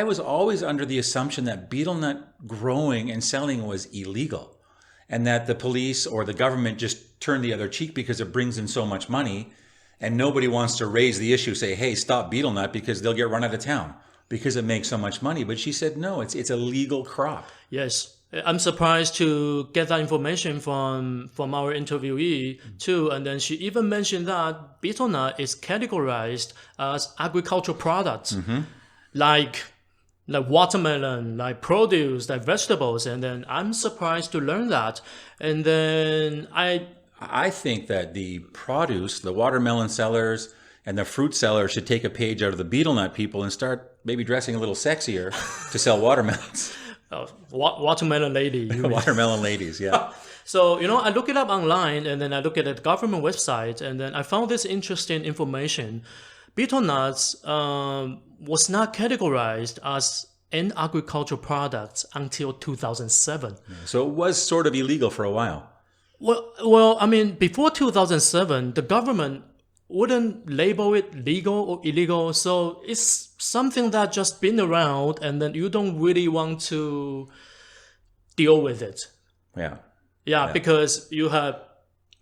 was always under the assumption that betel nut growing and selling was illegal, and that the police or the government just turned the other cheek because it brings in so much money, and nobody wants to raise the issue, say, hey, stop betel nut because they'll get run out of town because it makes so much money. But she said, no, it's a legal crop. Yes. I'm surprised to get that information from our interviewee too. And then she even mentioned that betel nut is categorized as agricultural products, like watermelon, like produce, like vegetables. And then I'm surprised to learn that. And then I think that the produce, the watermelon sellers and the fruit sellers should take a page out of the betel nut people and start maybe dressing a little sexier to sell watermelons. Watermelon lady. Watermelon ladies, yeah. So, I look it up online and then I look at the government website and then I found this interesting information. Betel nuts was not categorized as an agricultural product until 2007. So it was sort of illegal for a while. Well, I mean, before 2007, the government wouldn't label it legal or illegal. So it's something that just been around and then you don't really want to deal with it. Yeah, because you have...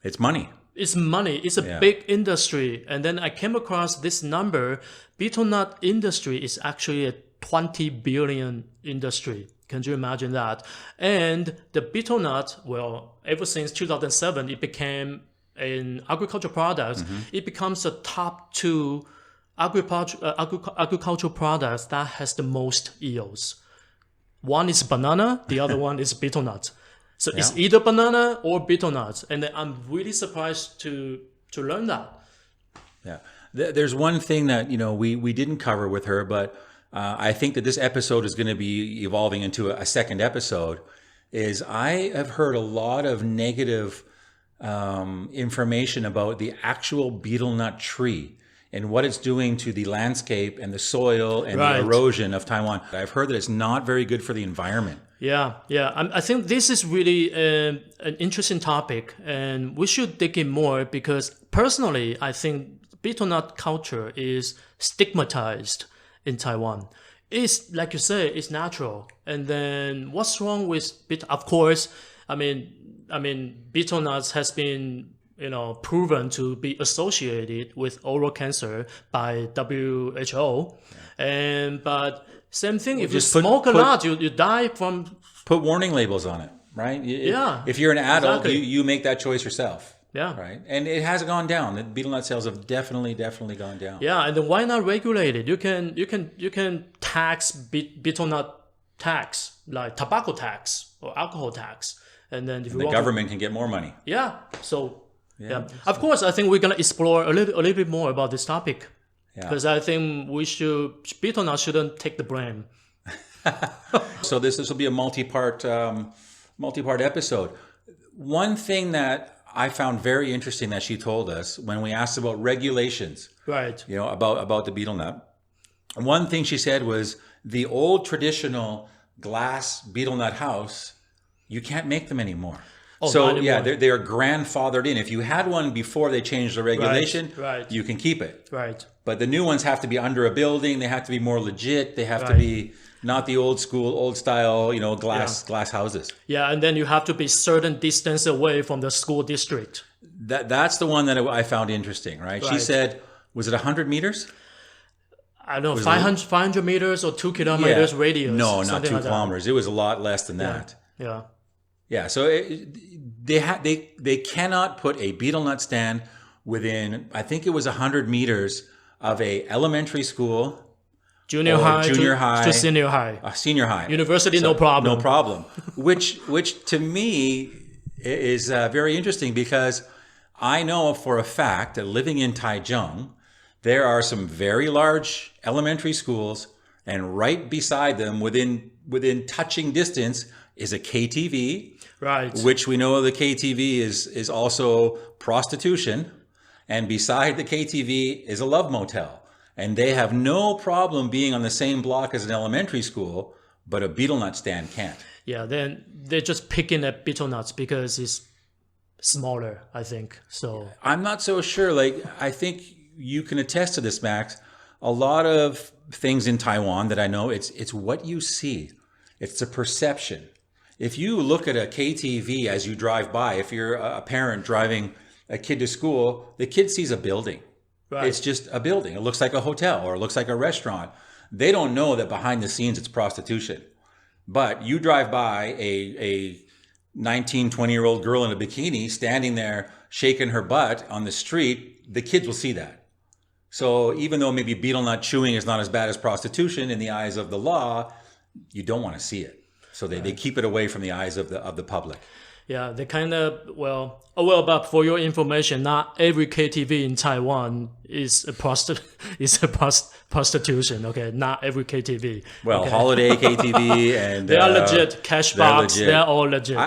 It's money. It's money. It's a big industry. And then I came across this number. Betel nut industry is actually a 20 billion industry. Can you imagine that? And the betel nut, well, ever since 2007, it became an agricultural product. It becomes the top 2 agricultural products that has the most yields. One is banana, the other one is betel nut. So it's either banana or betel nut. And then I'm really surprised to learn that. Yeah. There's one thing that, we didn't cover with her, but I think that this episode is going to be evolving into a second episode, is I have heard a lot of negative information about the actual betel nut tree and what it's doing to the landscape and the soil and the erosion of Taiwan. I've heard that it's not very good for the environment. Yeah. I think this is really an interesting topic and we should dig in more because personally, I think betel nut culture is stigmatized in Taiwan. It's, like you say, it's natural. And then what's wrong with betel? Of course, I mean, betel nuts has been, proven to be associated with oral cancer by WHO. But same thing, if you smoke a lot, you die from... Put warning labels on it, right? If you're an adult, you make that choice yourself. Yeah. Right. And it has gone down. The betel nut sales have definitely gone down. Yeah. And then why not regulate it? You can tax betel nut tax, like tobacco tax or alcohol tax. And then if the government can get more money. Yeah. So, Of course, I think we're going to explore a little bit more about this topic. Because I think betel nut shouldn't take the blame. So this will be a multi-part episode. One thing that I found very interesting that she told us when we asked about regulations, about the betel nut. One thing she said was the old traditional glass betel nut house, you can't make them anymore. They are grandfathered in. If you had one before they changed the regulation, you can keep it. Right. But the new ones have to be under a building. They have to be more legit. They have to be not the old school, old style, glass houses. Yeah, and then you have to be certain distance away from the school district. That's the one that I found interesting, right? She said, was it 100 meters? I don't know, 500 meters or 2 kilometers radius. No, not 2 kilometers. It was a lot less than that. Yeah. So they cannot put a betel nut stand within, I think it was 100 meters of a elementary school, junior high to senior high. Senior high. University, no problem. No problem. which to me is very interesting because I know for a fact that living in Taichung, there are some very large elementary schools, and right beside them, within touching distance, is a KTV. Right. Which we know the KTV is also prostitution. And beside the KTV is a love motel. And they have no problem being on the same block as an elementary school, but a betel nut stand can't. Yeah, then they're just picking at betel nuts because it's smaller, I think. So I'm not so sure. I think you can attest to this, Max. a lot of things in Taiwan that I know, it's what you see. It's the perception. If you look at a KTV as you drive by, if you're a parent driving a kid to school, the kid sees a building. Right. It's just a building. It looks like a hotel or it looks like a restaurant. They don't know that behind the scenes it's prostitution. But you drive by a 19, 20-year-old girl in a bikini standing there shaking her butt on the street, the kids will see that. So even though maybe betel nut chewing is not as bad as prostitution in the eyes of the law, you don't want to see it. So they keep it away from the eyes of the public. Yeah, they kind of, but for your information, not every KTV in Taiwan is a prostitution, okay? Not every KTV. Well, okay? Holiday KTV and... They are legit. Cash box, legit. they're all legit.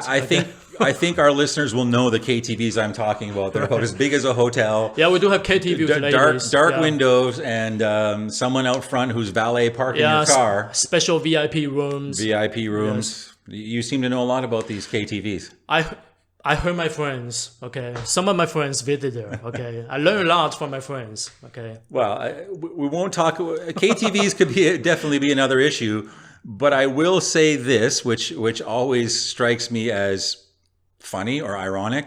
I think our listeners will know the KTVs I'm talking about. They're about as big as a hotel. Yeah, we do have KTVs. Dark windows and someone out front who's valet parking your car. Special VIP rooms. Yes. You seem to know a lot about these KTVs. I heard my friends, okay? Some of my friends visit there, okay? I learned a lot from my friends, okay? Well, we won't talk... KTVs could definitely be another issue, but I will say this, which always strikes me as funny or ironic.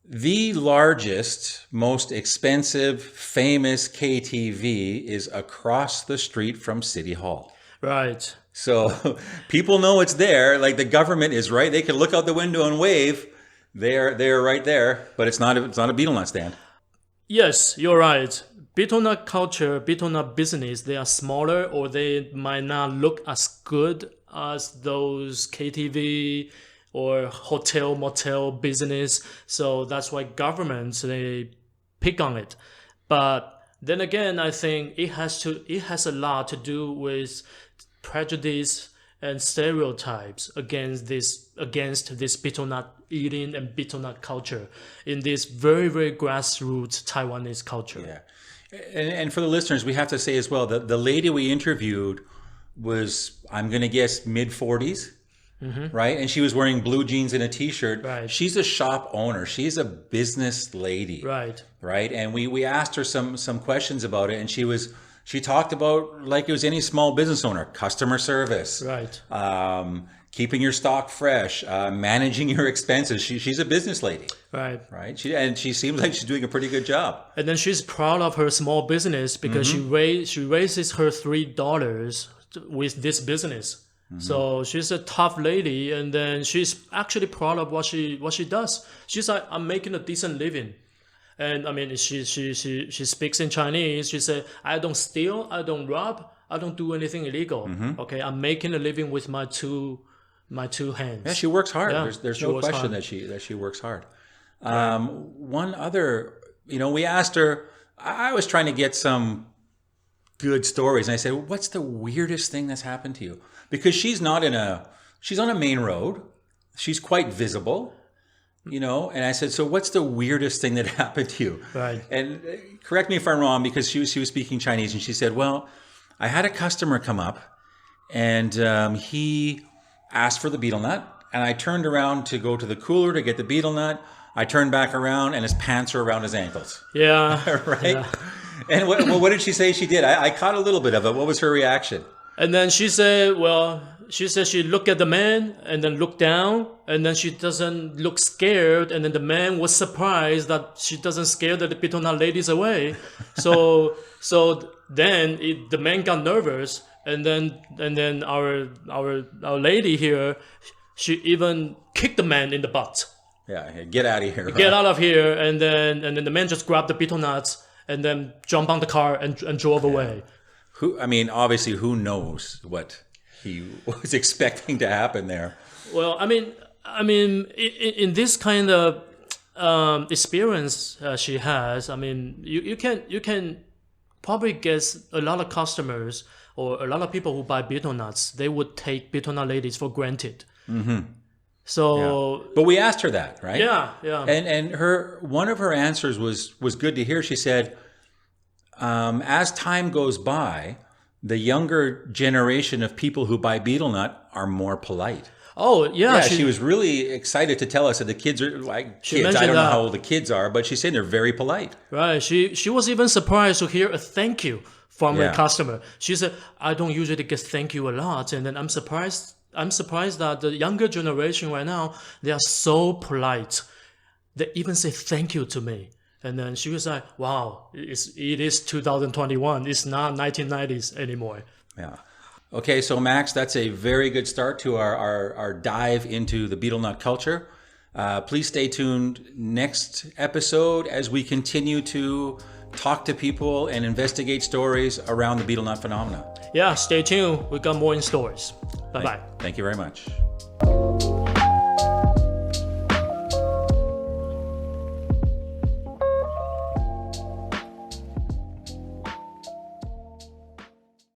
The largest, most expensive, famous KTV is across the street from City Hall. Right. So people know it's there. Like the government is right. They can look out the window and wave. They're right there, but it's not a betel nut stand. Yes, you're right. Betel nut culture, betel nut business, they are smaller or they might not look as good as those KTV or hotel motel business. So that's why governments, they pick on it. But then again, I think it has a lot to do with prejudice and stereotypes against this betel nut eating and betel nut culture in this very, very grassroots Taiwanese culture. Yeah. And for the listeners, we have to say as well that the lady we interviewed was, I'm going to guess, mid-40s, right? And she was wearing blue jeans and a t-shirt. Right. She's a shop owner. She's a business lady. Right. Right. And we asked her some questions about it, and she talked about, like it was any small business owner, customer service, right? Keeping your stock fresh, managing your expenses. She's a business lady, right? She seems like she's doing a pretty good job. And then she's proud of her small business because she raises her $3 with this business. So she's a tough lady, and then she's actually proud of what she does. She's like, I'm making a decent living. And I mean, she speaks in Chinese. She said, I don't steal, I don't rob, I don't do anything illegal. Okay, I'm making a living with my two hands. Yeah, she works hard. Yeah, there's no question that she works hard. One other, we asked her. I was trying to get some good stories, and I said, "What's the weirdest thing that's happened to you?" Because she's on a main road. She's quite visible. And I said, so what's the weirdest thing that happened to you? Right. And correct me if I'm wrong, because she was speaking Chinese, and she said, well, I had a customer come up, and he asked for the betel nut, and I turned around to go to the cooler to get the betel nut. I turned back around, and his pants are around his ankles. Yeah. Right? Yeah. And what did she say she did? I caught a little bit of it. What was her reaction? And then she said, she looked at the man and then looked down, and then she doesn't look scared, and then the man was surprised that she doesn't scare the betel nut ladies away. So then the man got nervous, and then our lady here, she even kicked the man in the butt. Yeah, get out of here. Get out of here, and then the man just grabbed the betel nuts and then jumped on the car and drove away. Obviously, who knows what he was expecting to happen there? Well, I mean, in this kind of experience she has, I mean, you can probably guess a lot of customers or a lot of people who buy betel nuts, they would take betel nut ladies for granted. Mm-hmm. So, yeah. But we asked her that, right? Yeah. And one of her answers was good to hear. She said, as time goes by, the younger generation of people who buy betel nut are more polite. Oh, yeah. Yeah, she was really excited to tell us that the kids are like kids. I mentioned don't know that. how old the kids are, but she's saying they're very polite. Right. She was even surprised to hear a thank you from a customer. She said, I don't usually get thank you a lot. And then I'm surprised that the younger generation right now, they are so polite. They even say thank you to me. And then she was like, wow, it is 2021. It's not 1990s anymore. Yeah. Okay, so Max, that's a very good start to our dive into the betel nut culture. Please stay tuned next episode as we continue to talk to people and investigate stories around the betel nut phenomena. Yeah, stay tuned. We got more in stories. Bye-bye. Thank you very much.